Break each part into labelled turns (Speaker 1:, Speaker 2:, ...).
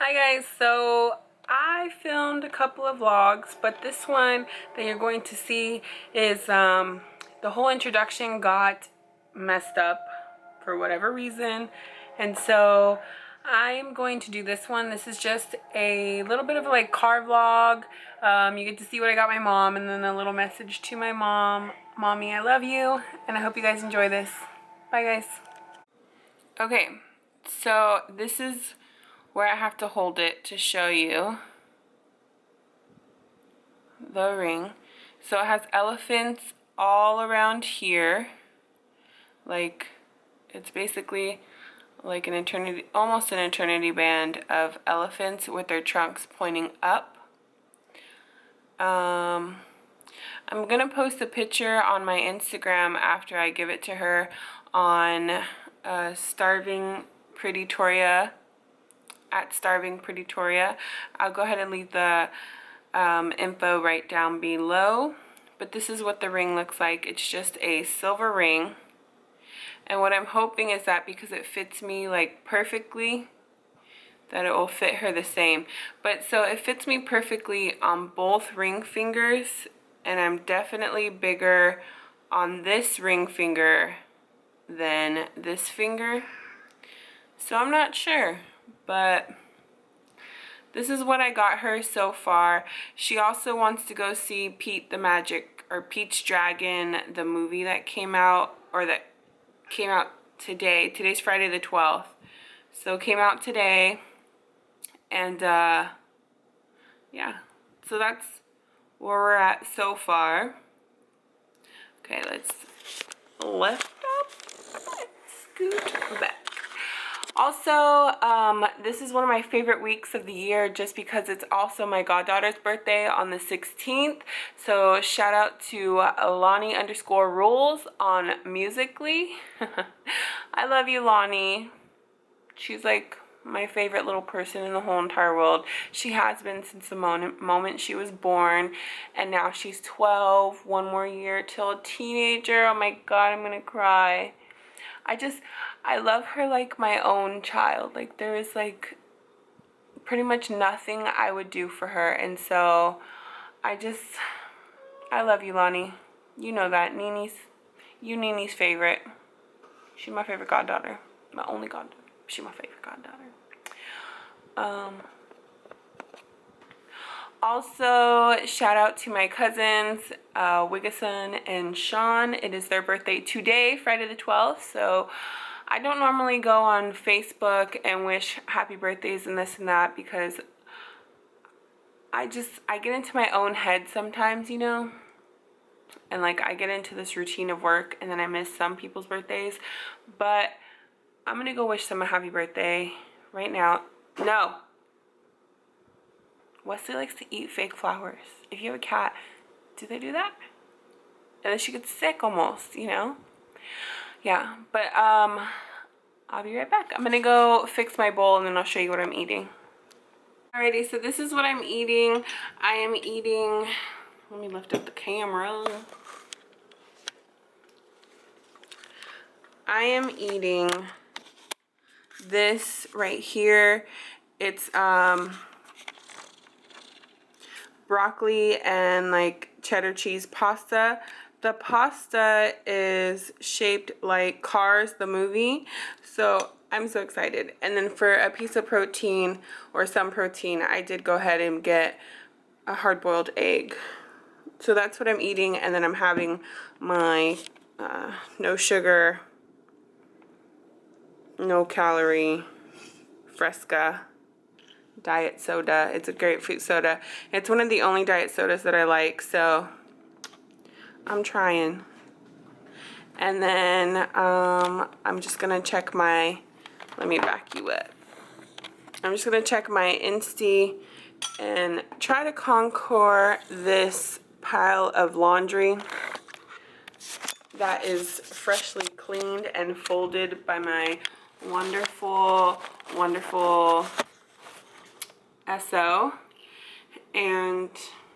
Speaker 1: Hi guys, so I filmed a couple of vlogs, but this one that you're going to see is the whole introduction got messed up for whatever reason, and so I'm going to do this one. This is just a little bit of like car vlog. You get to see what I got my mom, and then a little message to my mom. Mommy, I love you, and I hope you guys enjoy this. Bye guys. Okay, so this is where I have to hold it to show you the ring. So it has elephants all around here. Like, it's basically like an eternity, almost an eternity band of elephants with their trunks pointing up. I'm gonna post a picture on my Instagram after I give it to her on Starving Pretty Toria, at Starving Pretty Toria. I'll go ahead and leave the info right down below. But this is what the ring looks like. It's just a silver ring. And what I'm hoping is that because it fits me like perfectly, that it will fit her the same. But so it fits me perfectly on both ring fingers, and I'm definitely bigger on this ring finger than this finger. So I'm not sure, but this is what I got her so far. She also wants to go see Pete the Magic, or Pete's Dragon, the movie that came out, or that came out today. Today's Friday the 12th. So it came out today. And yeah, so that's where we're at so far. Okay, let's lift up, scoot back. Also, this is one of my favorite weeks of the year just because it's also my goddaughter's birthday on the 16th. So shout out to Lonnie_rules on Musical.ly. I love you, Lonnie. She's like my favorite little person in the whole entire world. She has been since the moment she was born, and now she's 12. One more year till a teenager. Oh my god, I'm gonna cry. I love her like my own child. Like, there is like pretty much nothing I would do for her, and so I love you, Lonnie. You know that. Nini's favorite. She's my favorite goddaughter. My only goddaughter. She's my favorite goddaughter. Also, shout out to my cousins, Wigason and Sean. It is their birthday today, Friday the 12th. So I don't normally go on Facebook and wish happy birthdays and this and that because I get into my own head sometimes, you know? And like I get into this routine of work and then I miss some people's birthdays. But I'm gonna go wish them a happy birthday right now. No. Wesley likes to eat fake flowers. If you have a cat, do they do that? And then she gets sick almost, you know? Yeah, but I'll be right back. I'm gonna go fix my bowl and then I'll show you what I'm eating. Alrighty, so this is what I'm eating. I am eating, let me lift up the camera. I am eating this right here. It's broccoli and like cheddar cheese pasta. The pasta is shaped like Cars the movie, so I'm so excited. And then for a piece of protein or some protein, I did go ahead and get a hard-boiled egg. So that's what I'm eating, and then I'm having my no sugar, no calorie Fresca diet soda. It's a grapefruit soda. It's one of the only diet sodas that I like, so I'm trying. And then I'm just gonna check my, let me back you up. I'm just gonna check my Insta and try to conquer this pile of laundry that is freshly cleaned and folded by my wonderful SO, and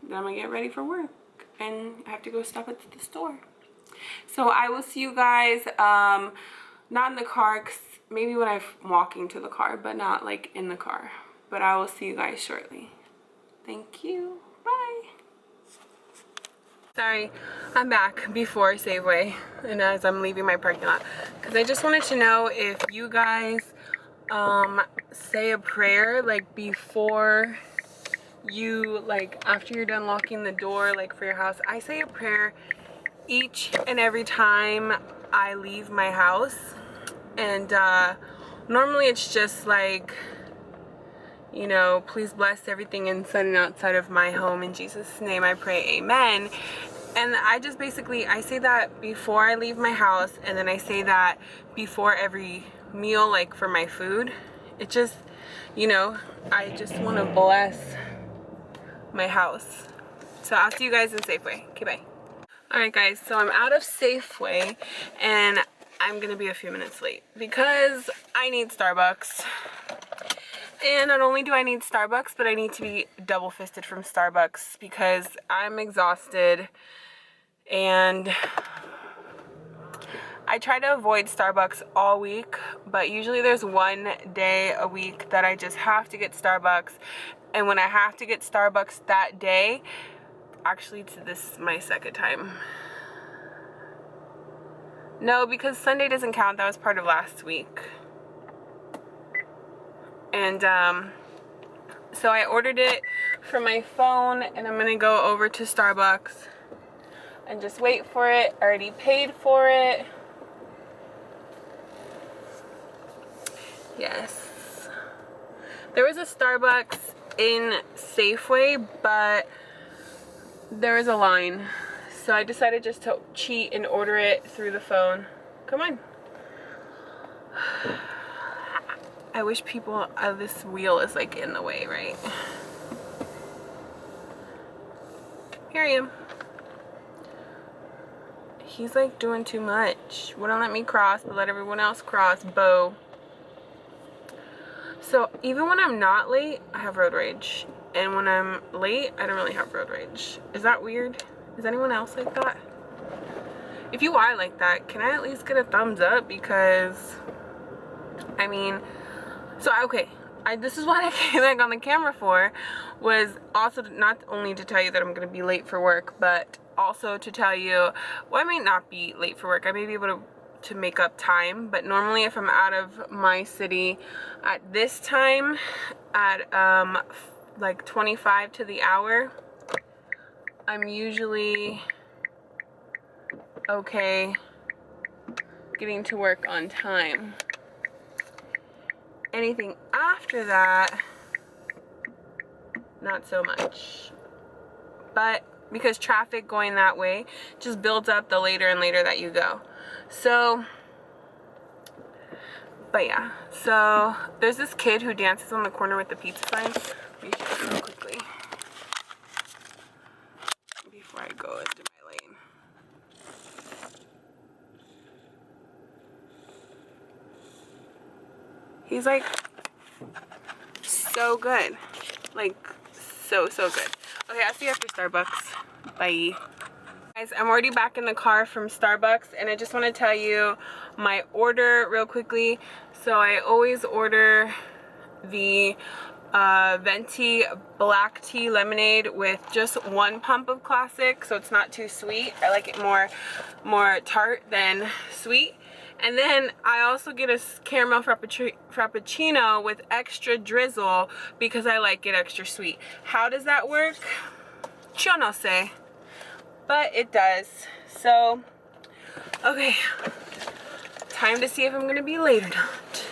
Speaker 1: then I'm gonna get ready for work and I have to go stop at the store. So I will see you guys not in the car, maybe when I'm walking to the car, but not like in the car. but I will see you guys shortly. Thank you. Bye. Sorry, I'm back before Safeway and as I'm leaving my parking lot, because I just wanted to know if you guys say a prayer like before you, like after you're done locking the door, like for your house. I say a prayer each and every time I leave my house, and normally it's just like, you know, please bless everything inside and outside of my home. In Jesus' name I pray, amen. And I just basically, I say that before I leave my house, and then I say that before every meal, like for my food. It just, you know, I just want to bless my house. So I'll see you guys in Safeway. Okay, bye. Alright guys, so I'm out of Safeway, and I'm gonna be a few minutes late because I need Starbucks. And not only do I need Starbucks, but I need to be double-fisted from Starbucks because I'm exhausted, and I try to avoid Starbucks all week, but usually there's one day a week that I just have to get Starbucks. And when I have to get Starbucks that day, actually this is my second time. No, because Sunday doesn't count. That was part of last week. And so I ordered it from my phone, and I'm gonna go over to Starbucks and just wait for it. I already paid for it. Yes. There was a Starbucks in Safeway, but there was a line. So I decided just to cheat and order it through the phone. Come on. I wish people, this wheel is like in the way, right? Here I am. He's like doing too much. Wouldn't let me cross, but let everyone else cross. Bo. So even when I'm not late, I have road rage. And when I'm late, I don't really have road rage. Is that weird? Is anyone else like that? If you are like that, can I at least get a thumbs up? Because, I mean, so, okay, this is what I came back on the camera for, was also not only to tell you that I'm going to be late for work, but also to tell you, well, I may not be late for work. I may be able to make up time, but normally if I'm out of my city at this time, at like 25 to the hour, I'm usually okay getting to work on time. Anything after that, not so much. But because traffic going that way just builds up the later and later that you go. So, but yeah. So there's this kid who dances on the corner with the pizza sign. Let me show you real quickly before I go into my lane. He's like so good. Like so good. Okay, I'll see you after Starbucks. Bye. Guys, I'm already back in the car from Starbucks, and I just want to tell you my order real quickly. So I always order the venti black tea lemonade with just 1 pump of classic, so it's not too sweet. I like it more tart than sweet. And then I also get a caramel frappuccino with extra drizzle because I like it extra sweet. How does that work? Yo no sé. But it does. So, okay. Time to see if I'm going to be late or not.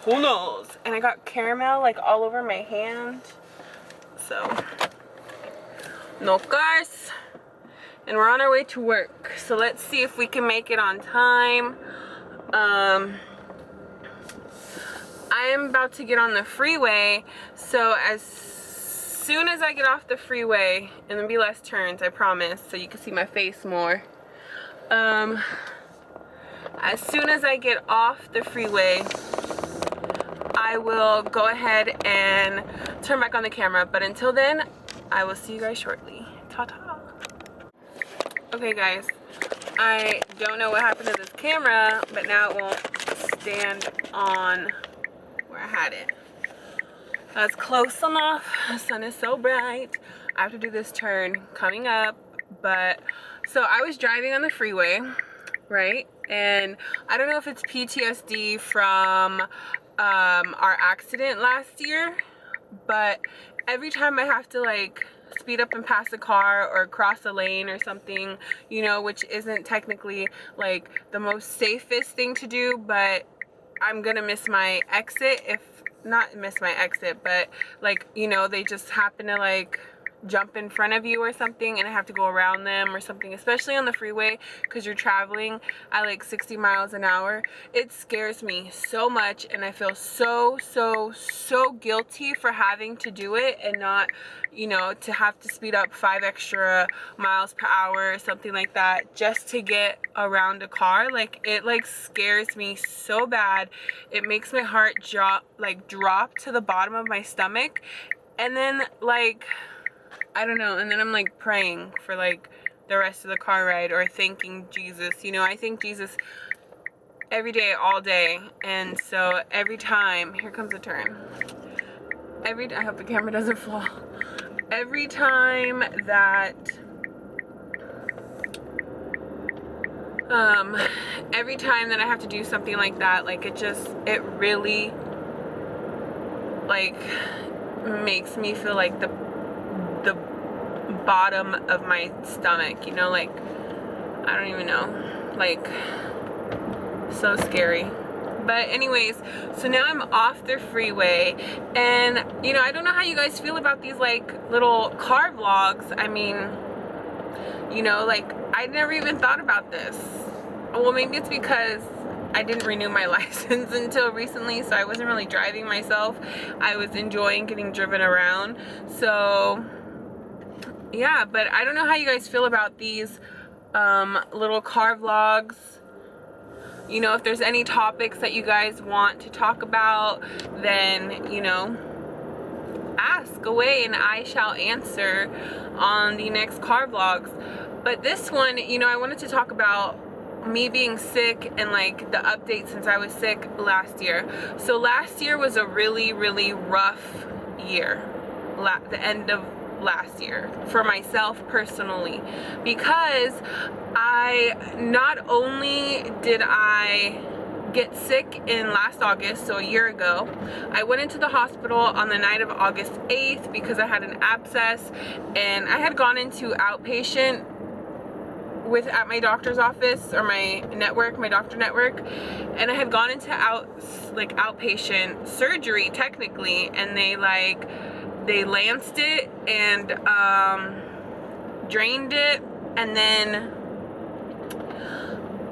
Speaker 1: Who knows? And I got caramel like all over my hand. So, no cars. And we're on our way to work. So let's see if we can make it on time. I am about to get on the freeway. So as soon as I get off the freeway, and there'll be less turns, I promise, so you can see my face more. As soon as I get off the freeway, I will go ahead and turn back on the camera. But until then, I will see you guys shortly. Ta-ta. Okay guys, I don't know what happened to this camera, but now it won't stand on where I had it. That's close enough. The sun is so bright. I have to do this turn coming up. But so I was driving on the freeway, right? And I don't know if it's PTSD from our accident last year, but every time I have to like speed up and pass a car or cross a lane or something, you know, which isn't technically like the most safest thing to do, but I'm gonna miss my exit, if not miss my exit, but like, you know, they just happen to like jump in front of you or something and I have to go around them or something, especially on the freeway because you're traveling at like 60 miles an hour. It scares me so much and I feel so guilty for having to do it and not, you know, to have to speed up 5 extra miles per hour or something like that just to get around a car. Like, it like scares me so bad. It makes my heart drop to the bottom of my stomach. And then like, I don't know, and then I'm like praying for like the rest of the car ride or thanking Jesus. You know, I thank Jesus every day, all day. And so every time, here comes a turn. I hope the camera doesn't fall. Every time that I have to do something like that, like it really like makes me feel like the bottom of my stomach, you know, like I don't even know, like so scary. But anyways, so now I'm off the freeway and you know, I don't know how you guys feel about these like little car vlogs. I mean, you know, like I never even thought about this. Well, maybe it's because I didn't renew my license until recently, so I wasn't really driving myself. I was enjoying getting driven around. So yeah, but I don't know how you guys feel about these little car vlogs. You know, if there's any topics that you guys want to talk about, then, you know, ask away and I shall answer on the next car vlogs. But this one, you know, I wanted to talk about me being sick and like the update since I was sick last year. So last year was a really rough year, the end of last year for myself personally, because not only did I get sick in last August, so a year ago, I went into the hospital on the night of August 8th because I had an abscess and I had gone into outpatient at my doctor's office or my doctor network, and I had gone into outpatient surgery technically, and they lanced it and drained it, and then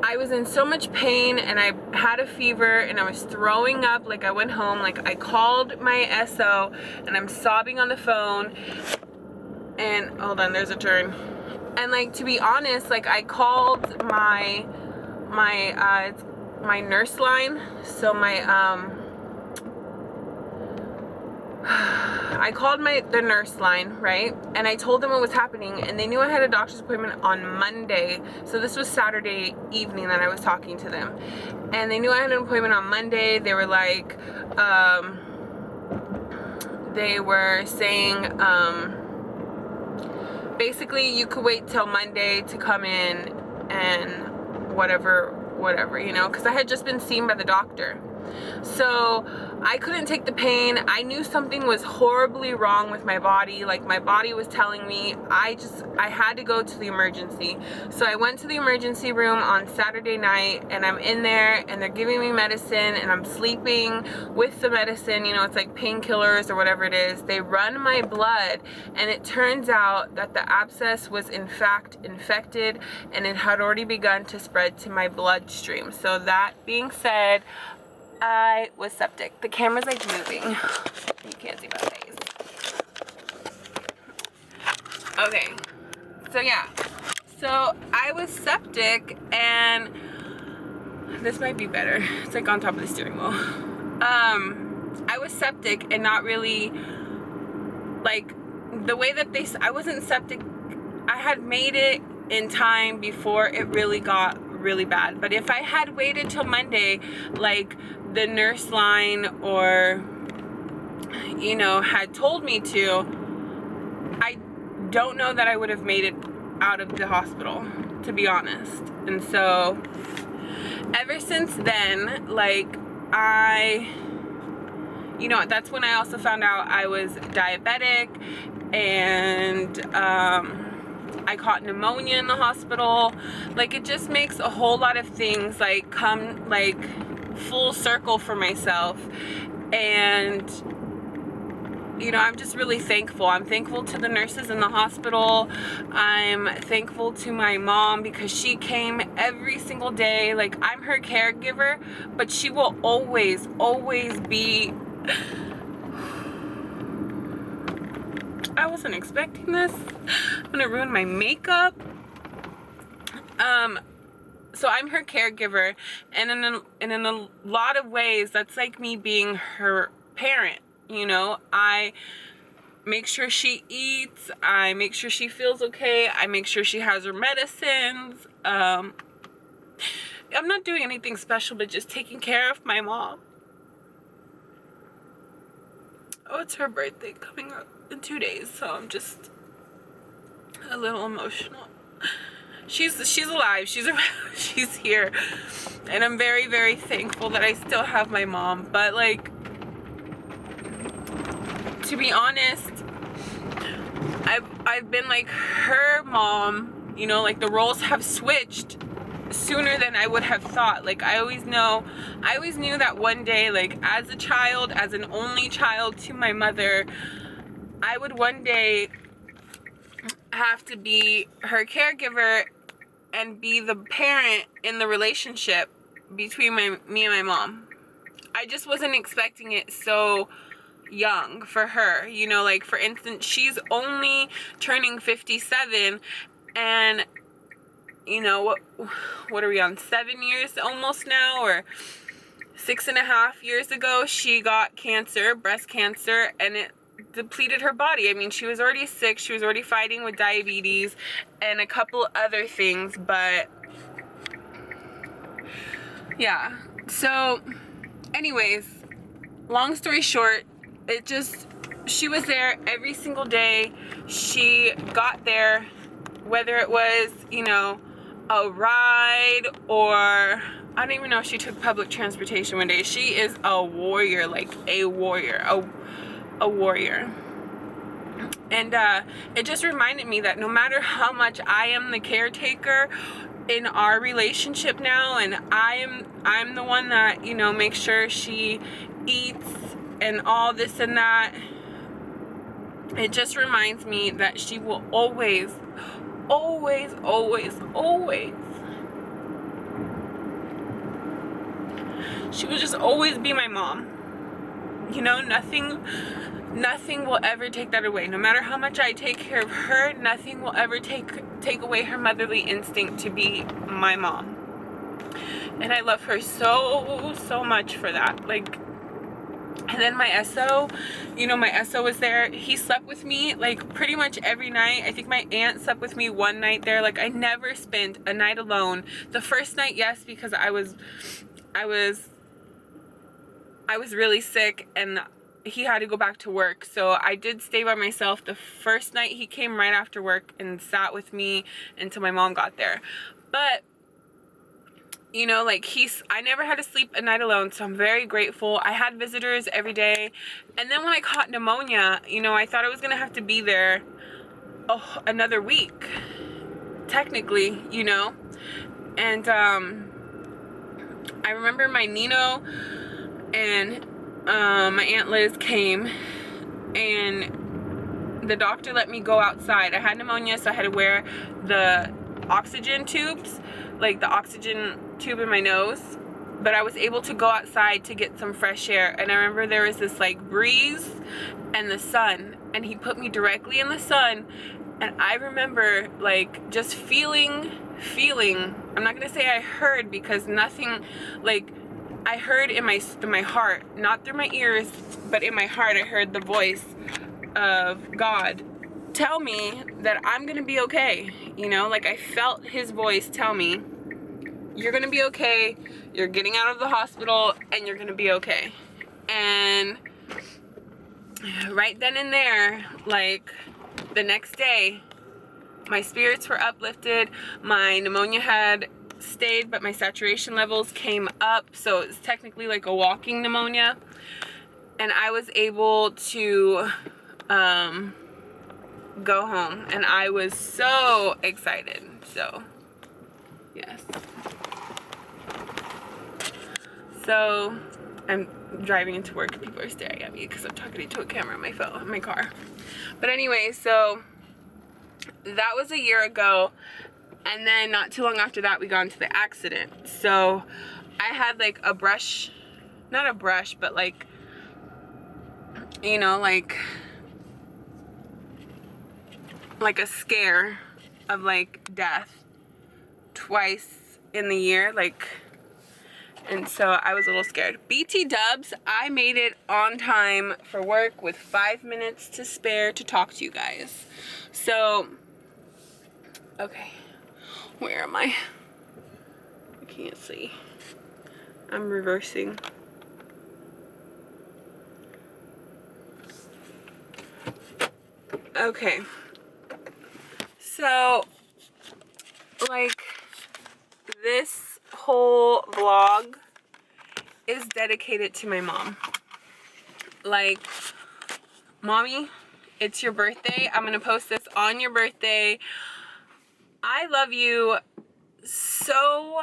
Speaker 1: I was in so much pain and I had a fever and I was throwing up. Like, I went home, like I called my SO and I'm sobbing on the phone, and hold on, there's a turn. And like, to be honest, like I called my nurse line. So I called the nurse line, right? And I told them what was happening, and they knew I had a doctor's appointment on Monday. So this was Saturday evening that I was talking to them. And they knew I had an appointment on Monday. They were like, they were saying, basically you could wait till Monday to come in and whatever, you know, because I had just been seen by the doctor. So I couldn't take the pain. I knew something was horribly wrong with my body. Like, my body was telling me I had to go to the emergency. So I went to the emergency room on Saturday night, and I'm in there and they're giving me medicine and I'm sleeping with the medicine. You know, it's like painkillers or whatever it is. They run my blood, and it turns out that the abscess was in fact infected and it had already begun to spread to my bloodstream. So that being said, I was septic. The camera's like moving. You can't see my face. Okay. So yeah. So I was septic, and this might be better. It's like on top of the steering wheel. I was septic and not really like the way that I wasn't septic. I had made it in time before it really got really bad. But if I had waited till Monday, like the nurse line or, you know, had told me to, I don't know that I would have made it out of the hospital, to be honest. And so ever since then, like, you know, that's when I also found out I was diabetic, and I caught pneumonia in the hospital. Like, it just makes a whole lot of things like come like full circle for myself. And you know, I'm just really thankful. I'm thankful to the nurses in the hospital. I'm thankful to my mom because she came every single day. Like, I'm her caregiver, but she will always, always be... I wasn't expecting this. I'm gonna ruin my makeup. So I'm her caregiver, and in a lot of ways, that's like me being her parent. You know, I make sure she eats, I make sure she feels okay, I make sure she has her medicines. I'm not doing anything special, but just taking care of my mom. Oh, it's her birthday coming up in 2 days, so I'm just a little emotional. She's alive, she's around, she's here, and I'm very, very thankful that I still have my mom. But like, to be honest, I've been like her mom, you know, like the roles have switched sooner than I would have thought. Like, I always knew that one day, like, as a child, as an only child to my mother, I would one day have to be her caregiver and be the parent in the relationship between me and my mom. I just wasn't expecting it so young for her. You know, like, for instance, she's only turning 57, and you know, what are we on, 7 years almost now, or 6.5 years ago, she got cancer, breast cancer, and it depleted her body. I mean, she was already sick, she was already fighting with diabetes and a couple other things, but yeah. So anyways, long story short, she was there every single day. She got there, whether it was, you know, a ride, or I don't even know if she took public transportation one day. She is a warrior, like a warrior, a warrior. And it just reminded me that no matter how much I am the caretaker in our relationship now, and I'm the one that, you know, makes sure she eats and all this and that, it just reminds me that she will always, always, always, always, she will just always be my mom. You know, nothing will ever take that away. No matter how much I take care of her, nothing will ever take away her motherly instinct to be my mom. And I love her so much for that. Like, and then my SO, you know, my SO was there. He slept with me like pretty much every night. I think my aunt slept with me one night there. Like, I never spent a night alone. The first night, yes, because I was really sick and he had to go back to work, so I did stay by myself. The first night he came right after work and sat with me until my mom got there. But you know, like, I never had to sleep a night alone, so I'm very grateful. I had visitors every day. And then when I caught pneumonia, you know, I thought I was gonna have to be there another week, technically, you know. And I remember my Nino and my Aunt Liz came, and the doctor let me go outside. I had pneumonia, so I had to wear the oxygen tubes, like the oxygen tube in my nose, but I was able to go outside to get some fresh air. And I remember there was this like breeze and the sun, and he put me directly in the sun, and I remember like just feeling, I'm not gonna say I heard, because nothing, like, I heard in my heart, not through my ears, but in my heart, I heard the voice of God tell me that I'm gonna be okay. You know, like, I felt his voice tell me you're gonna be okay. You're getting out of the hospital and you're gonna be okay. And right then and there, like the next day, my spirits were uplifted. My pneumonia had stayed, but my saturation levels came up. So it's technically like a walking pneumonia. And I was able to go home. And I was so excited. So, yes. So, I'm driving into work and people are staring at me because I'm talking into a camera on my phone, in my car. But anyway, so that was a year ago. And then not too long after that, we got into the accident. So I had like a brush, not a brush, but like, you know, like a scare of like death twice in the year, like, and so I was a little scared. BT dubs, I made it on time for work with 5 minutes to spare to talk to you guys. So, okay, where am I? I can't see. I'm reversing. Okay. So, like, this whole vlog is dedicated to my mom. Like, Mommy, it's your birthday. I'm gonna post this on your birthday. I love you so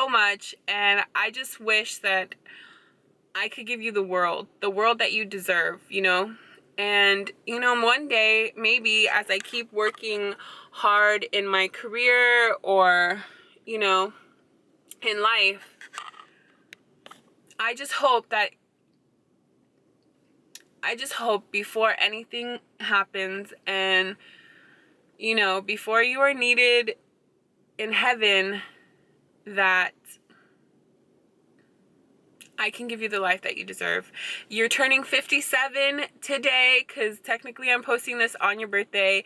Speaker 1: much, and I just wish that I could give you the world that you deserve, you know? And, you know, one day, maybe as I keep working hard in my career or, you know, in life, I just hope before anything happens and, you know, before you are needed in heaven, that I can give you the life that you deserve. You're turning 57 today, because technically I'm posting this on your birthday,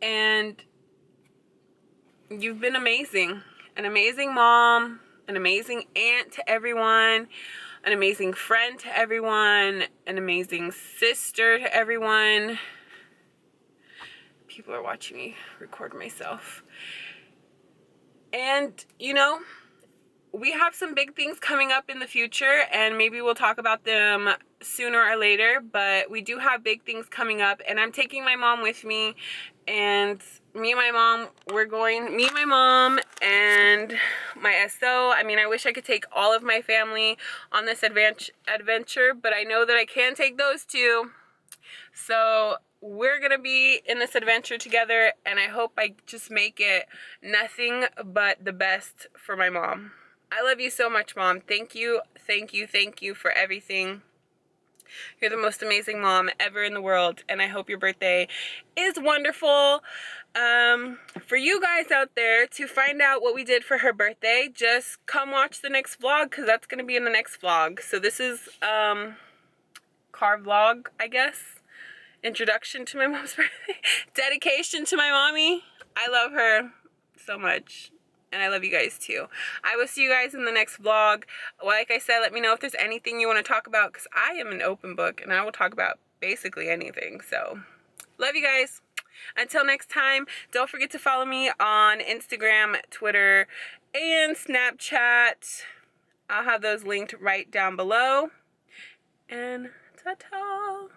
Speaker 1: and you've been amazing. An amazing mom, an amazing aunt to everyone, an amazing friend to everyone, an amazing sister to everyone. People are watching me record myself. And, you know, we have some big things coming up in the future, and maybe we'll talk about them sooner or later, but we do have big things coming up, and I'm taking my mom with me, and me and my mom and my SO. I mean, I wish I could take all of my family on this adventure, but I know that I can take those too. So we're gonna be in this adventure together, and I hope I just make it nothing but the best for my mom. I love you so much, Mom. Thank you for everything. You're the most amazing mom ever in the world, and I hope your birthday is wonderful. For you guys out there, to find out what we did for her birthday, just come watch the next vlog, because that's going to be in the next vlog. So this is car vlog, I guess. Introduction to my mom's birthday. Dedication to my mommy. I love her so much. And I love you guys too. I will see you guys in the next vlog. Like I said, let me know if there's anything you want to talk about, because I am an open book and I will talk about basically anything. So, love you guys. Until next time, don't forget to follow me on Instagram, Twitter, and Snapchat. I'll have those linked right down below. And ta-ta!